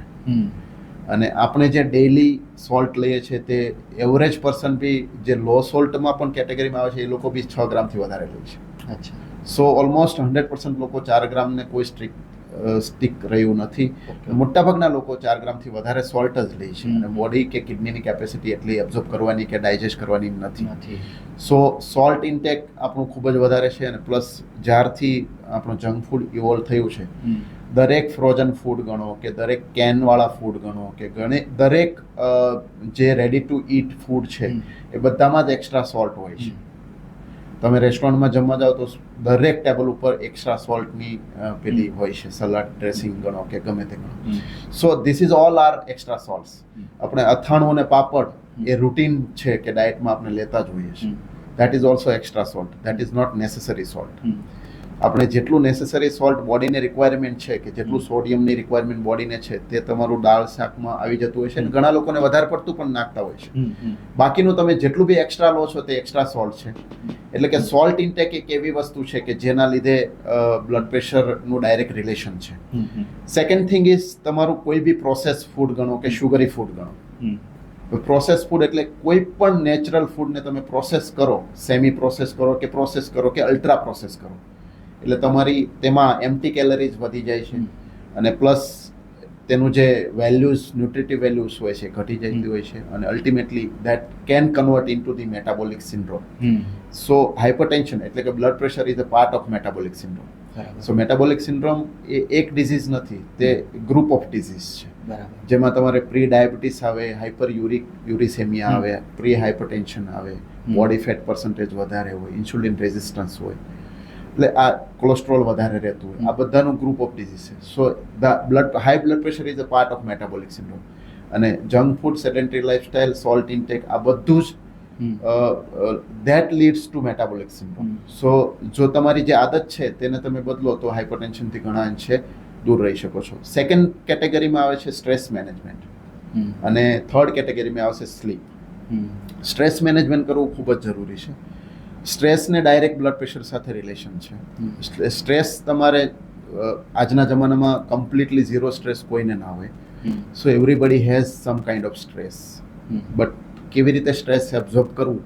[SPEAKER 2] અને આપણે જે ડેઇલી સોલ્ટ લઈએ છીએ તે એવરેજ પર્સન બી જે લો સોલ્ટમાં પણ કેટેગરીમાં આવે છે એ લોકો બી 6 ગ્રામથી વધારે લે છે.
[SPEAKER 1] અચ્છા.
[SPEAKER 2] સો ઓલમોસ્ટ 100% લોકો 4 ગ્રામને કોઈ સ્ટીક રહ્યું નથી. મોટાભાગના લોકો 4 ગ્રામથી વધારે સોલ્ટ જ લે છે અને બોડી કે કિડનીની કેપેસિટી એટલી એબ્ઝોર્બ કરવાની કે ડાયજેસ્ટ કરવાની નથી. સો સોલ્ટ ઇન્ટેક આપણું ખૂબ જ વધારે છે. અને પ્લસ જ્યારથી આપણું જંક ફૂડ ઇવોલ્વ થયું છે દરેક ફ્રોઝન ફૂડ ગણો કે દરેક કેનવાળા ફૂડ ગણો કે દરેક જે રેડી ટુ ઈટ ફૂડ છે એ બધામાં જ એક્સ્ટ્રા સોલ્ટ હોય છે. તમે રેસ્ટોરન્ટમાં જમવા જાઓ તો દરેક ટેબલ ઉપર એક્સ્ટ્રા સોલ્ટની પેલી હોય છે, સલાડ ડ્રેસિંગ ગણો કે ગમે તે ગણો. So this is all are extra salts. આપણે અથાણું અને પાપડ એ રૂટીન છે કે ડાયટમાં આપણે લેતા જ હોઈએ છીએ. That is also extra salt. That is not necessary salt. આપણે જેટલું નેસેસરી સોલ્ટ બોડીને રિક્વાયરમેન્ટ છે કે જેટલું સોડિયમની રિક્વાયરમેન્ટ બોડીને છે તે તમારું દાળ શાકમાં આવી જતું હોય છે અને ઘણા લોકોને વધારે પડતું પણ નાખતા હોય છે. બાકીનું તમે જેટલું બી એક્સ્ટ્રા લો છો તે એક્સ્ટ્રા સોલ્ટ છે. એટલે કે સોલ્ટ ઇન્ટેક એક એવી વસ્તુ છે કે જેના લીધે બ્લડ પ્રેશરનું ડાયરેક્ટ રિલેશન છે. સેકન્ડ થિંગ ઇઝ તમારું કોઈ બી પ્રોસેસ ફૂડ ગણો કે શુગરી ફૂડ ગણો. પ્રોસેસ ફૂડ એટલે કોઈ પણ નેચરલ ફૂડને તમે પ્રોસેસ કરો, સેમી પ્રોસેસ કરો કે પ્રોસેસ કરો કે અલ્ટ્રા પ્રોસેસ કરો એટલે તમારી તેમાં એમ્પ્ટી કેલરીઝ વધી જાય છે અને પ્લસ તેનું જે વેલ્યુઝ ન્યુટ્રિટિવ વેલ્યુઝ હોય છે ઘટી જતી હોય છે અને ultimately that can convert into the metabolic syndrome. So hypertension એટલે કે blood pressure is a part of metabolic syndrome. So metabolic syndrome એ એક ડિઝીઝ નથી, તે ગ્રુપ ઓફ ડિઝીઝ છે. જેમાં તમારે પ્રી ડાયાબિટીસ આવે, હાઇપર યુરિસેમિયા આવે, પ્રી હાઇપરટેન્શન આવે, બોડી ફેટ પર્સન્ટેજ વધારે હોય, ઇન્સ્યુલિન રેઝિસ્ટન્સ હોય, એટલે આ કોલેસ્ટ્રોલ વધારે રહેતું હોય, આ બધાનું ગ્રુપ ઓફ ડિઝીઝ છે. So high blood pressure is a part of metabolic syndrome. અને junk food, sedentary lifestyle, salt intake આ બધું જ that leads to metabolic syndrome. So જો તમારી જે આદત છે તેને તમે બદલો તો હાઇપરટેન્શનથી ઘણા અંશે દૂર રહી શકો છો. સેકન્ડ કેટેગરીમાં આવે છે સ્ટ્રેસ મેનેજમેન્ટ અને થર્ડ કેટેગરીમાં આવશે સ્લીપ. સ્ટ્રેસ મેનેજમેન્ટ કરવું ખૂબ જ જરૂરી છે. સ્ટ્રેસને ડાયરેક્ટ બ્લડ પ્રેશર સાથે રિલેશન છે. સ્ટ્રેસ તમારે આજના જમાનામાં કમ્પ્લીટલી ઝીરો સ્ટ્રેસ કોઈને ના હોય. So everybody has some kind of stress. But કેવી રીતે સ્ટ્રેસ એબ્ઝોર્બ કરવું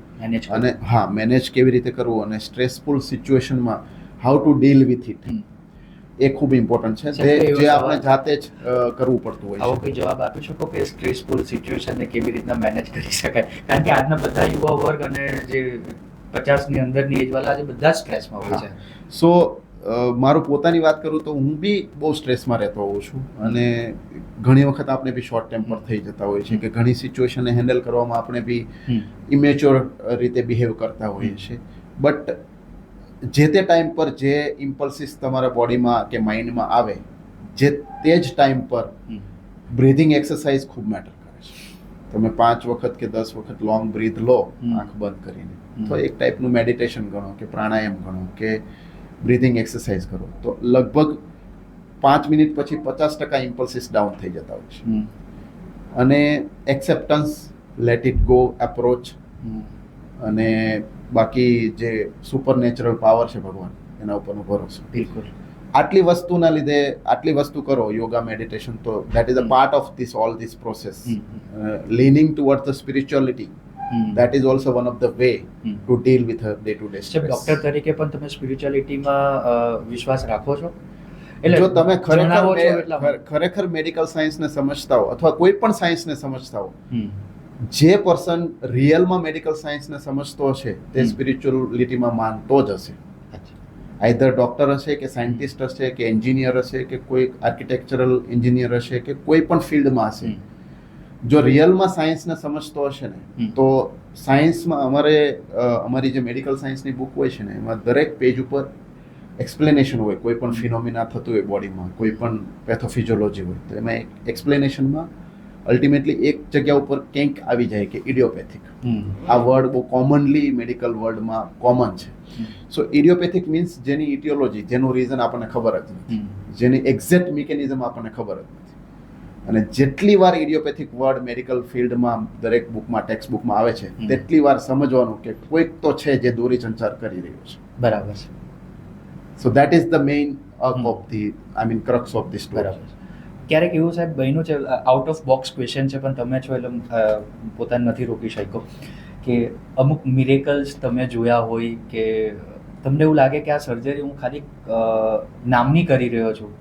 [SPEAKER 2] અને મેનેજ કેવી રીતે કરવું અને સ્ટ્રેસફુલ સિચ્યુએશનમાં how to deal with it એ ખૂબ ઇમ્પોર્ટન્ટ છે. જે આપણે જાતે જ કરવું પડતું હોય છે.
[SPEAKER 1] આવો કોઈ જવાબ આપી શકો કે સ્ટ્રેસફુલ સિચ્યુએશનને કેવી રીતના મેનેજ કરી શકાય? કારણ કે આજના બધા યુવા વર્ગ અને જે 50ની અંદરની એજવાળા છે બધા સ્ટ્રેસમાં હોય છે.
[SPEAKER 2] સો મારું પોતાની વાત કરું તો હું બી બહુ સ્ટ્રેસમાં રહેતો હોઉં છું અને ઘણી વખત આપણે બી શોર્ટ ટેમ્પર થઈ જતા હોય છે કે ઘણી સિચ્યુએશનને હેન્ડલ કરવામાં આપણે બી ઇમેચ્યોર રીતે બિહેવ કરતા હોઈએ છીએ. બટ જે તે ટાઈમ પર જે ઇમ્પલ્સિસ તમારા બોડીમાં કે માઇન્ડમાં આવે તે જ ટાઈમ પર બ્રીધિંગ એક્સરસાઇઝ ખૂબ મેટર કરે છે. તમે 5 વખત કે 10 વખત લોંગ બ્રીથ લો આંખ બંધ કરીને, તો એક ટાઈપનું મેડિટેશન ગણો કે પ્રાણાયામ ગણો કે બ્રીધિંગ એક્સરસાઇઝ કરો, તો લગભગ 5 મિનિટ પછી 50% ઇમ્પલ્સિસ ડાઉન થઈ જતા હોય છે.
[SPEAKER 1] હમ.
[SPEAKER 2] અને acceptance, let it go approach,
[SPEAKER 1] hmm.
[SPEAKER 2] અને બાકી જે સુપર નેચરલ પાવર છે ભગવાન એના ઉપરનો ભરોસો.
[SPEAKER 1] બિલકુલ.
[SPEAKER 2] આટલી વસ્તુના લીધે આટલી વસ્તુ કરો યોગા મેડિટેશન, તો that is a part of this all this process. Leaning toward the spirituality, that is also one of the way to deal with her day to day stress.
[SPEAKER 1] Doctor તરીકે પણ તમે સ્પિરિચ્યુઅલિટીમાં વિશ્વાસ રાખો છો?
[SPEAKER 2] જો તમે
[SPEAKER 1] જણાવો છો એટલા માટે.
[SPEAKER 2] ખરેખર મેડિકલ સાયન્સને સમજતા હો અથવા કોઈ પણ સાયન્સને સમજતા હો,
[SPEAKER 1] હમ.
[SPEAKER 2] જે પર્સન રિયલમાં મેડિકલ સાયન્સને સમજતો હશે તે સ્પિરિચ્યુઅલિટીમાં માનતો જ હશે. આઈધર ડોક્ટર હશે કે સાયન્ટિસ્ટ હશે કે એન્જિનિયર હશે કે કોઈ આર્કિટેક્ચરલ એન્જિનિયર હશે કે કોઈ પણ ફિલ્ડમાં હશે, જો રિયલમાં સાયન્સને સમજતો હશે ને, તો સાયન્સમાં અમારી જે મેડિકલ સાયન્સની બુક હોય છે ને, એમાં દરેક પેજ ઉપર એક્સપ્લેનેશન હોય. કોઈ પણ ફિનોમિના થતું હોય બોડીમાં, કોઈ પણ પેથોફિઝિયોલોજી હોય, તો એમાં એક્સપ્લેનેશનમાં અલ્ટિમેટલી એક જગ્યા ઉપર કંઈક આવી જાય કે ઇડિયોપેથિક. આ વર્ડ બહુ કોમનલી મેડિકલ વર્લ્ડમાં કોમન છે. સો ઇડિયોપેથિક મીન્સ જેની ઇટિયોલોજી, જેનું રીઝન આપણને ખબર જ નથી, જેની એક્ઝેક્ટ મિકેનિઝમ આપણને ખબર જ નથી. અને જેટલી વાર ઇડિયોપેથિક વર્ડ મેડિકલ ફિલ્ડમાં દરેક બુકમાં, ટેક્સ્ટ બુકમાં આવે છે, તેટલી વાર સમજવાનું કે કોઈક તો છે જે દોરી સંચાર કરી રહ્યો છે.
[SPEAKER 1] બરાબર છે.
[SPEAKER 2] So that is the main of the crux of the story.
[SPEAKER 1] બરાબર. ક્યારેક એવું સાહેબ બન્યું છે, આઉટ ઓફ બોક્સ ક્વેશ્ચન છે પણ તમે છો એટલે પોતાને નથી રોકી શક્યો, કે અમુક મિરેકલ્સ તમે જોયા હોય કે તમને એવું લાગે કે આ સર્જરી હું ખાલી નામની કરી રહ્યો છું,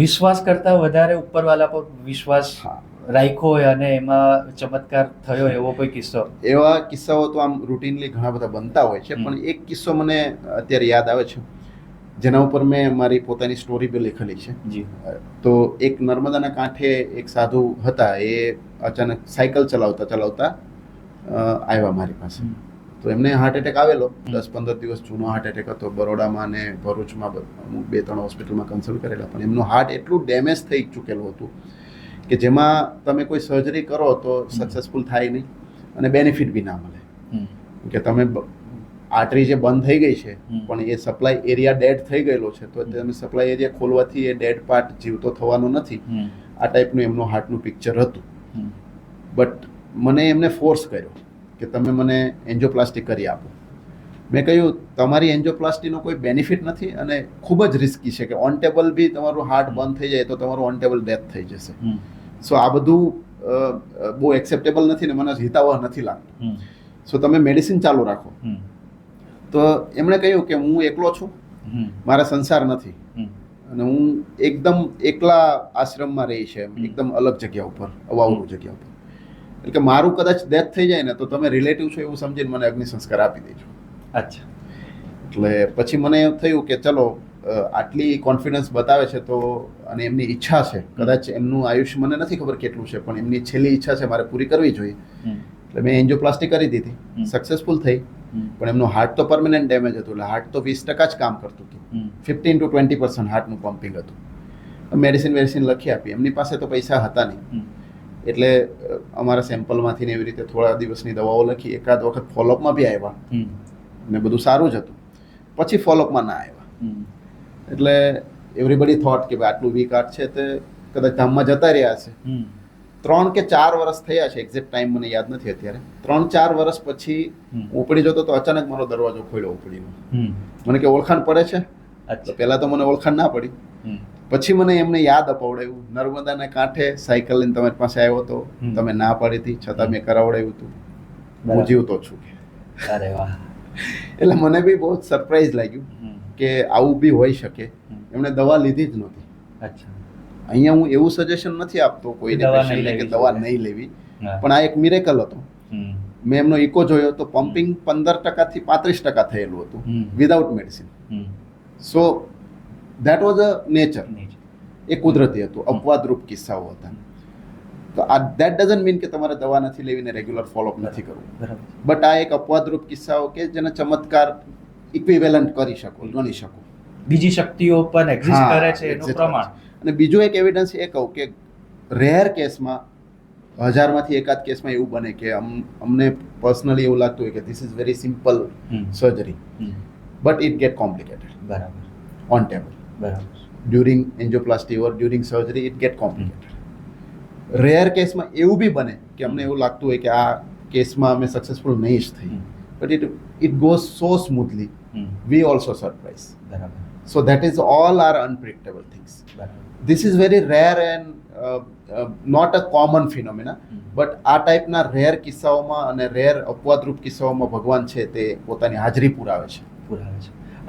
[SPEAKER 1] વિશ્વાસ કરતાં વધારે ઉપરવાલા પર વિશ્વાસ રાખ્યો હોય અને એમાં ચમત્કાર થયો, એવો કોઈ કિસ્સો?
[SPEAKER 2] એવા કિસ્સાઓ તો આમ રૂટીનલી ઘણા બધા બનતા હોય છે, પણ એક કિસ્સો મને અત્યારે યાદ આવે છે, જેના ઉપર મેં મારી પોતાની સ્ટોરી બી લખેલી છે.
[SPEAKER 1] જી.
[SPEAKER 2] તો એક નર્મદાના કાંઠે એક સાધુ હતા, એ અચાનક સાયકલ ચલાવતા આવ્યા મારી પાસે. તો એમને હાર્ટ એટેક આવેલો, 10-15 દિવસ જૂનો હાર્ટ એટેક હતો. બરોડામાં અને ભરૂચમાં 2-3 હોસ્પિટલમાં કન્સલ્ટ કરેલા, પણ એમનું હાર્ટ એટલું ડેમેજ થઈ ચૂકેલું હતું કે જેમાં તમે કોઈ સર્જરી કરો તો સક્સેસફુલ થાય નહીં અને બેનિફિટ બી ના મળે. કે તમે આર્ટરી જે બંધ થઈ ગઈ છે, પણ એ સપ્લાય એરિયા ડેડ થઈ ગયેલો છે, તો તમે સપ્લાય એરિયા ખોલવાથી એ ડેડ પાર્ટ જીવતો થવાનો નથી. આ ટાઈપનું એમનું હાર્ટનું પિક્ચર હતું. બટ મને એમને ફોર્સ કર્યો કે તમે મને એન્જિયોપ્લાસ્ટી કરી આપો. મેં કહ્યું તમારી એન્જિયોપ્લાસ્ટીનો કોઈ બેનિફિટ નથી અને ખૂબ જ રિસ્કી છે, કે ઓન ટેબલ બી તમારું હાર્ટ બંધ થઈ જાય તો તમારું ઓન ટેબલ ડેથ થઈ જશે. સો આ બધું બહુ એક્સેપ્ટેબલ નથી ને મને હિતાવહ નથી લાગતું. સો તમે મેડિસિન ચાલુ રાખો. તો એમણે કહ્યું કે હું એકલો છું, મારા સંસાર નથી, અને હું એકદમ એકલા આશ્રમમાં રહી છે, એકદમ અલગ જગ્યા ઉપર, અવાવરું જગ્યા ઉપર. એટલે કે મારું કદાચ ડેથ થઈ જાય ને તો તમે રિલેટિવ છો એવું સમજીને મને અગ્નિ સંસ્કાર આપી દેજો.
[SPEAKER 1] અચ્છા.
[SPEAKER 2] એટલે પછી મને એમ થયું કે ચલો આટલી કોન્ફિડન્સ બતાવે છે તો, અને એમની ઈચ્છા છે, કદાચ એમનું આયુષ્ય મને નથી ખબર કેટલું છે, પણ એમની છેલ્લી ઈચ્છા છે મારે પૂરી કરવી જોઈએ. એટલે મેં એન્જિયોપ્લાસ્ટી કરી દીધી, સક્સેસફુલ થઈ. પણ એમનું હાર્ટ તો પરમેનન્ટ ડેમેજ હતું, એટલે હાર્ટ તો 20% જ કામ કરતું હતું. 15 to 20% હાર્ટનું પમ્પિંગ હતું. મેડિસિન લખી આપી. એમની પાસે તો પૈસા હતા નહીં, એટલે અમારા સેમ્પલમાંથી ને એવી રીતે થોડા દિવસની દવાઓ લખી. એકાદ વખત ફોલોઅપમાં બી આવ્યા અને બધું સારું જ હતું. પછી ફોલોઅપમાં ના આવ્યા. એટલે એવરીબડી થોટ કે ભાઈ આટલું વીક હાર્ટ છે તે કદાચ ધામમાં જતા રહ્યા હશે. 3 કે 4 વર્ષ થયા છે, એક્ઝેક્ટ ટાઈમ મને યાદ નથી અત્યારે. 3-4 વર્ષ પછી ઉપડી જતો તો અચાનક મારો દરવાજો ખોલ્યો ઉપડીનો. મને કે ઓળખાણ પડે છે? તો પહેલા તો મને ઓળખાણ ના પડી. પછી મને એમને યાદ અપાવડાવ્યું, નર્મદાના કાંઠે સાયકલ લઈને તમારી પાસે આવ્યો હતો, તમે ના પાડી હતી, છતાં મેં કરાવડાવ્યું હતું, હું જીવતો છું.
[SPEAKER 1] અરે વાહ.
[SPEAKER 2] એટલે મને બી બહુ સરપ્રાઈઝ લાગ્યું કે આવું બી હોઈ શકે. એમણે દવા લીધી જ નહોતી.
[SPEAKER 1] અચ્છા.
[SPEAKER 2] અહીંયા હું એવું સજેશન નથી આપતો કોઈને પેશન્ટને કે દવા નહીં લેવી, પણ આ એક મિરેકલ હતો. મેં એમનો ઇકો જોયો તો પમ્પિંગ 15% થી 35% થયેલું હતું, without medicine. So that was a nature. એ કુદરતી હતું, અપવાદરૂપ કિસ્સાઓ હતા. તો આ દેટ ડઝન્ટ મીન કે તમારે દવા નથી લેવી ને રેગ્યુલર ફોલોઅપ નથી કરવું. બટ આ એક અપવાદરૂપ કિસ્સાઓ કે જેને ચમત્કાર ઇક્વિવેલન્ટ કરી શકો, ગણી શકો.
[SPEAKER 1] બીજી શક્તિઓ પણ એક્ઝિસ્ટ કરે છે એનું પ્રમાણ.
[SPEAKER 2] અને બીજું એક એવિડન્સ એ કહું કે રેર કેસમાં, 1000માંથી એકાદ કેસમાં એવું બને કે અમને પર્સનલી એવું લાગતું હોય કે this is very simple surgery, but it get complicated.
[SPEAKER 1] બરાબર.
[SPEAKER 2] On table.
[SPEAKER 1] બરાબર.
[SPEAKER 2] During angioplasty or during surgery it get complicated. Rare કેસમાં એવું બી બને કે અમને એવું લાગતું હોય કે આ કેસમાં અમે સક્સેસફુલ નહીં જ થઈ, but it goes so smoothly, we also surprise.
[SPEAKER 1] બરાબર.
[SPEAKER 2] So that is all are unpredictable things. This is very rare and not a common phenomena. But આ ટાઈપના રેર કિસ્સાઓમાં અને રેર અપવાદરૂપ કિસ્સાઓમાં ભગવાન છે તે પોતાની હાજરી પુરાવે છે.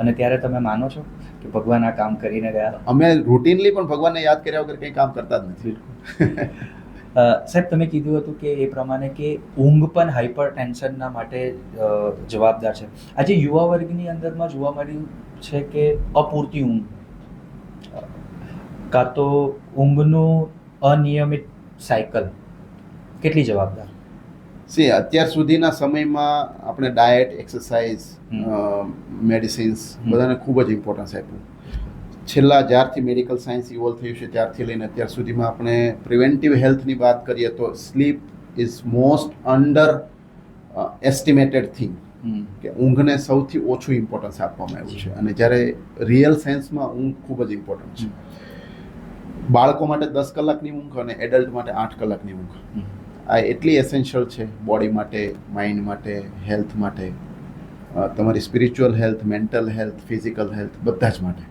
[SPEAKER 1] અને ત્યારે તમે માનો છો કે ભગવાન આ કામ કરીને ગયા?
[SPEAKER 2] અમે રૂટીનલી પણ ભગવાનને યાદ કર્યા વગર કંઈ કામ કરતા જ નથી.
[SPEAKER 1] સાહેબ, તમે કીધું હતું કે એ પ્રમાણે કે ઊંઘ પણ હાઇપર ટેન્શનના માટે જવાબદાર છે. આજે યુવા વર્ગની અંદરમાં જોવા મળ્યું છે કે અપૂરતી ઊંઘ, કાં તો ઊંઘનું અનિયમિત સાયકલ કેટલી જવાબદાર?
[SPEAKER 2] અત્યાર સુધીના સમયમાં આપણે ડાયટ, એક્સરસાઇઝ, મેડિસિન્સ બધાને ખૂબ જ ઇમ્પોર્ટન્સ આપ્યું. છેલ્લા જ્યારથી મેડિકલ સાયન્સ ઇવોલ્વ થયું છે ત્યારથી લઈને અત્યાર સુધીમાં આપણે પ્રિવેન્ટિવ હેલ્થની વાત કરીએ તો sleep is most underestimated thing, કે ઊંઘને સૌથી ઓછું ઇમ્પોર્ટન્સ આપવામાં આવ્યું છે. અને જ્યારે રિયલ સેન્સમાં ઊંઘ ખૂબ જ ઇમ્પોર્ટન્ટ છે. બાળકો માટે 10 કલાકની ઊંઘ અને એડલ્ટ માટે 8 કલાકની ઊંઘ આ એટલી એસેન્શિયલ છે બોડી માટે, માઇન્ડ માટે, હેલ્થ માટે, તમારી spiritual health, mental health, physical health બધા જ માટે.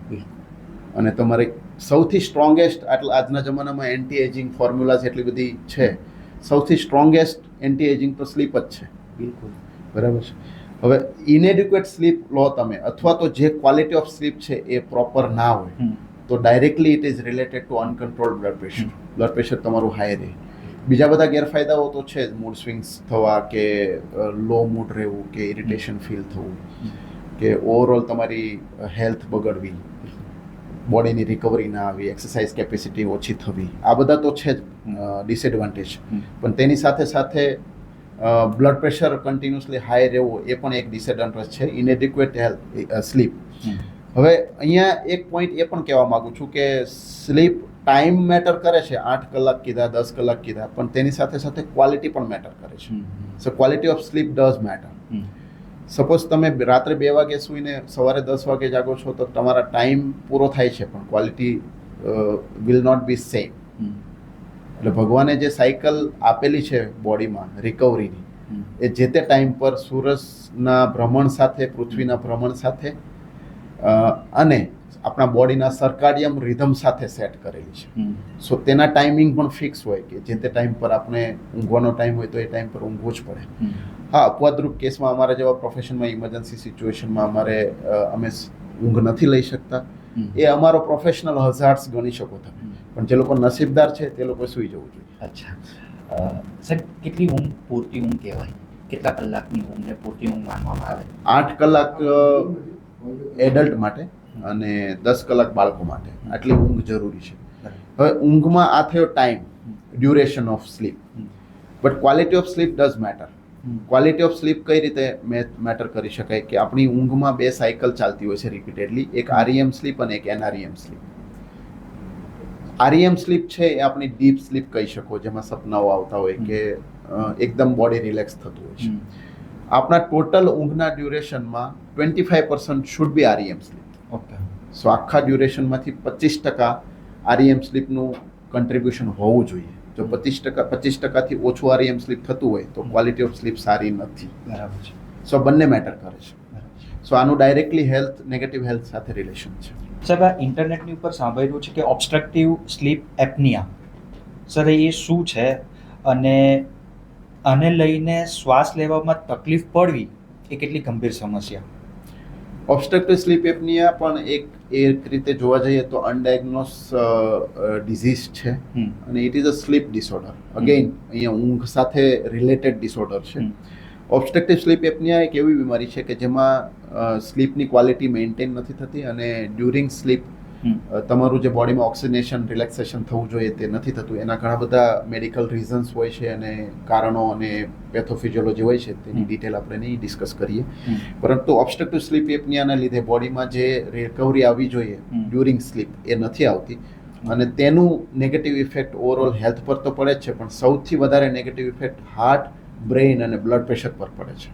[SPEAKER 2] અને તમારી સૌથી સ્ટ્રોંગેસ્ટ આજના જમાનામાં એન્ટી એજિંગ ફોર્મ્યુલાઝ એટલી બધી છે, સૌથી સ્ટ્રોંગેસ્ટ એન્ટી એજિંગ તો સ્લીપ જ છે.
[SPEAKER 1] બિલકુલ
[SPEAKER 2] બરાબર છે. હવે ઇનએડિક્વેટ સ્લીપ લો તમે, અથવા તો જે ક્વોલિટી ઓફ સ્લીપ છે એ પ્રોપર ના હોય તો directly it is related to uncontrolled blood pressure. Blood pressure તમારું હાઈ રહે. બીજા બધા ગેરફાયદાઓ તો છે જ, મૂડ સ્વિંગ્સ થવા, કે લો મૂડ રહેવું, કે ઇરિટેશન ફીલ થવું, કે ઓવરઓલ તમારી હેલ્થ બગડવી, બોડીની રિકવરી ના આવી, એક્સરસાઇઝ કેપેસિટી ઓછી થવી, આ બધા તો છે જ ડિસએડવાન્ટેજ. પણ તેની સાથે સાથે બ્લડ પ્રેશર કન્ટિન્યુઅસલી હાઈ રહેવું એ પણ એક ડિસએડવાન્ટેજ છે, ઇનએડિક્વેટ હેલ્થ સ્લીપ. હવે અહીંયા એક પોઈન્ટ એ પણ કહેવા માગું છું કે સ્લીપ ટાઈમ મેટર કરે છે, 8 કલાક કીધા, 10 કલાક કીધા, પણ તેની સાથે સાથે ક્વોલિટી પણ મેટર કરે છે. So quality of sleep does matter. Suppose તમે રાત્રે 2 વાગે સૂઈને સવારે 10 વાગે જાગો છો તો તમારા ટાઈમ પૂરો થાય છે, પણ quality will not be same. એટલે ભગવાને જે સાયકલ આપેલી છે બોડીમાં રિકવરીની, એ જે તે ટાઈમ પર સૂરજના ભ્રમણ સાથે, પૃથ્વીના ભ્રમણ સાથે અને આપણા બોડીના સર્કાડિયમ રિધમ સાથે સેટ કરેલી છે. સો તેના ટાઈમિંગ પણ ફિક્સ હોય કે જે તે ટાઈમ પર આપણે ઊંઘવાનો ટાઈમ હોય તો એ ટાઈમ પર ઊંઘવું જ પડે. હા, અપવાદરૂપ કેસમાં અમારા જેવા પ્રોફેશનમાં ઇમરજન્સી સિચ્યુએશનમાં અમે ઊંઘ નથી લઈ શકતા, એ અમારો પ્રોફેશનલ હઝાર્ડ્સ ગણી શકો તમે. પણ જે લોકો નસીબદાર છે તે લોકો સૂઈ જવું જોઈએ.
[SPEAKER 1] અચ્છા સાહેબ, કેટલી ઊંઘ પૂરતી ઊંઘ કહેવાય? કેટલા કલાકની ઊંઘને પૂરતી ઊંઘ માનવામાં આવે?
[SPEAKER 2] 8 કલાક એડલ્ટ માટે અને 10 કલાક બાળકો માટે આટલી ઊંઘ જરૂરી છે. હવે ઊંઘમાં આ થયો time, duration of sleep, but quality of sleep does matter. Quality of slip કઈ રીતે મેટર કરી શકાય કે આપણી ઊંઘમાં 2 સાયકલ ચાલતી હોય છે રિપીટેડલી, એક REM સ્લીપ અને એક NREM સ્લીપ. REM સ્લીપ છે એ આપણી ડીપ સ્લીપ કહી શકો, જેમાં સપનાઓ આવતા હોય કે એકદમ બોડી રિલેક્સ થતું હોય છે. આપણા ટોટલ ઊંઘના ડ્યુરેશનમાં 25% should be REM sleep.
[SPEAKER 1] Okay.
[SPEAKER 2] So આખા ડ્યુરેશનમાંથી 25% REM સ્લીપનું કન્ટ્રીબ્યુશન હોવું જોઈએ. જો 25%થી ઓછું REM સ્લીપ થતું હોય તો ક્વોલિટી ઓફ સ્લીપ સારી નથી.
[SPEAKER 1] બરાબર છે.
[SPEAKER 2] સો બંને મેટર કરે છે. સો આનું ડાયરેક્ટલી હેલ્થ, નેગેટિવ હેલ્થ સાથે રિલેશન છે.
[SPEAKER 1] સાહેબ, આ ઇન્ટરનેટની ઉપર સાંભળ્યું છે કે ઓબ્સ્ટ્રક્ટિવ સ્લીપ એપનિયા, સર એ શું છે અને આને લઈને શ્વાસ લેવામાં તકલીફ પડવી એ કેટલી ગંભીર સમસ્યા?
[SPEAKER 2] ઓબ્સ્ટ્રક્ટિવ સ્લીપ એપનિયા પણ એક રીતે જોવા જઈએ તો અનડાયગ્નોસ ડિઝીઝ છે અને it is a sleep disorder. Again અહીંયા ઊંઘ સાથે રિલેટેડ ડિસઓર્ડર છે. ઓબ્સ્ટ્રક્ટિવ સ્લીપ એપનિયા એક એવી બીમારી છે કે જેમાં સ્લીપની ક્વોલિટી મેન્ટેન નથી થતી અને ડ્યુરિંગ સ્લીપ તમારું જે બોડીમાં ઓક્સિજનેશન, રિલેક્સેશન થવું જોઈએ તે નથી થતું. એના ઘણા બધા મેડિકલ રીઝન્સ હોય છે અને કારણો અને પેથોફિઝિયોલોજી હોય છે, તેની ડિટેલ આપણે નહીં ડિસ્કસ કરીએ. પરંતુ ઓબ્સ્ટ્રક્ટિવ સ્લીપ એપનિયાના લીધે બોડીમાં જે રિકવરી આવવી જોઈએ ડ્યુરિંગ સ્લીપ એ નથી આવતી અને તેનું નેગેટિવ ઇફેક્ટ ઓવરઓલ હેલ્થ પર તો પડે જ છે, પણ સૌથી વધારે નેગેટિવ ઇફેક્ટ હાર્ટ, બ્રેઇન અને બ્લડ પ્રેશર પર પડે છે.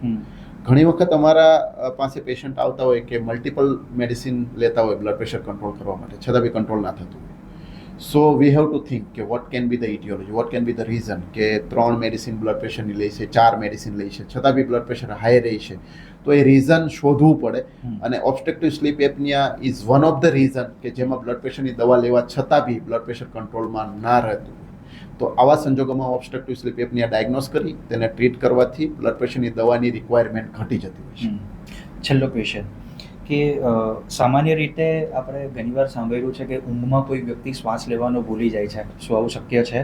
[SPEAKER 2] ઘણી વખત અમારા પાસે પેશન્ટ આવતા હોય કે મલ્ટિપલ મેડિસિન લેતા હોય બ્લડ પ્રેશર કંટ્રોલ કરવા માટે, છતાં બી કંટ્રોલ ના થતું હોય. સો વી હેવ ટુ થિંક કે what can be the ઇટિયોલોજી, what can be the reason કે 3 મેડિસિન બ્લડ પ્રેશરની લે છે, 4 મેડિસિન લે છે, છતાં બી બ્લડ પ્રેશર હાઈ રહે છે. તો એ રીઝન શોધવું પડે. અને obstructive sleep apnoea is one of the reason કે જેમાં બ્લડ પ્રેશરની દવા લેવા છતાં બી બ્લડ પ્રેશર કંટ્રોલમાં ના રહેતું. તો આવા સંજોગોમાં ઓબ્સ્ટ્રક્ટિવ સ્લીપ એપનિયા ડાયગ્નોસ કરી તેને ટ્રીટ કરવાથી બ્લડ પ્રેશરની દવાની રિક્વાયરમેન્ટ ઘટી જતી હોય છે.
[SPEAKER 1] છેલ્લો ક્વેશ્ચન કે સામાન્ય રીતે આપણે ઘણીવાર સાંભળ્યું છે કે ઊંઘમાં કોઈ વ્યક્તિ શ્વાસ લેવાનો ભૂલી જાય છે. શું આવું શક્ય છે?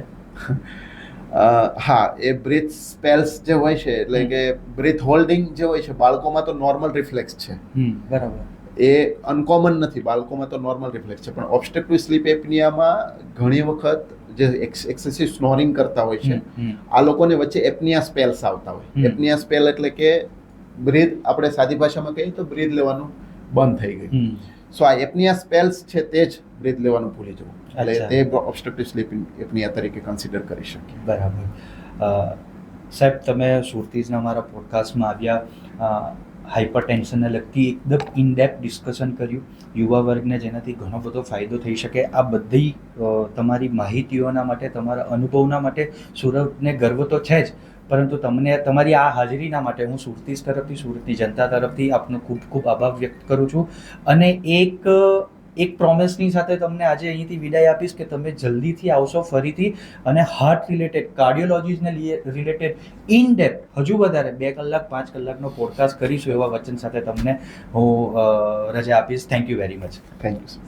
[SPEAKER 2] હા, એ બ્રીથ સ્પેલ્સ જે હોય છે એટલે કે બ્રીથ હોલ્ડિંગ જે હોય છે બાળકોમાં તો નોર્મલ રિફ્લેક્સ છે.
[SPEAKER 1] બરાબર.
[SPEAKER 2] એ અનકોમન નથી, બાળકોમાં તો નોર્મલ રિફ્લેક્સ છે. પણ ઓબ્સ્ટ્રક્ટિવ સ્લીપ એપનિયામાં ઘણી વખત જે એક્સેસિવ સ્નોરિંગ કરતા હોય છે આ લોકોને વચ્ચે એપનિયા સ્પેલ્સ આવતા હોય. એપનિયા સ્પેલ એટલે કે બ્રીથ, આપણે સાદી ભાષામાં કહીએ તો બ્રીથ લેવાનું બંધ થઈ ગયું. સો આ એપનિયા સ્પેલ્સ છે તે જ બ્રીથ લેવાનું ભૂલી જવું, એટલે તે ઓબ્સ્ટ્રક્ટિવ સ્લીપ એપનિયા તરીકે કન્સિડર કરી શકીએ.
[SPEAKER 1] બરાબર. સાહેબ, તમે સુરતીઝના અમારા પોડકાસ્ટમાં આવ્યા, હાઇપર ટેન્શનને લગતી એકદમ ઇનડેપ્થ ડિસ્કશન કર્યું યુવા વર્ગને, જેનાથી ઘણો બધો ફાયદો થઈ શકે. આ બધી તમારી માહિતીઓના માટે, તમારા અનુભવના માટે સુરતને ગર્વ તો છે જ, પરંતુ તમને તમારી આ હાજરીના માટે હું સુરતીઝ તરફથી, સુરતની જનતા તરફથી આપનો ખૂબ ખૂબ આભાર વ્યક્ત કરું છું. અને એક પ્રોમિસની સાથે તમને આજે અહીંથી વિદાય આપીશ કે તમે જલ્દીથી આવશો ફરીથી, અને હાર્ટ રિલેટેડ, કાર્ડિયોલોજીને રિલેટેડ ઇન ડેપ્થ હજુ વધારે 2 કલાક 5 કલાકનો પોડકાસ્ટ કરીશું એવા વચન સાથે તમને હું રજા આપીશ. Thank you very much.
[SPEAKER 2] Thank you sir.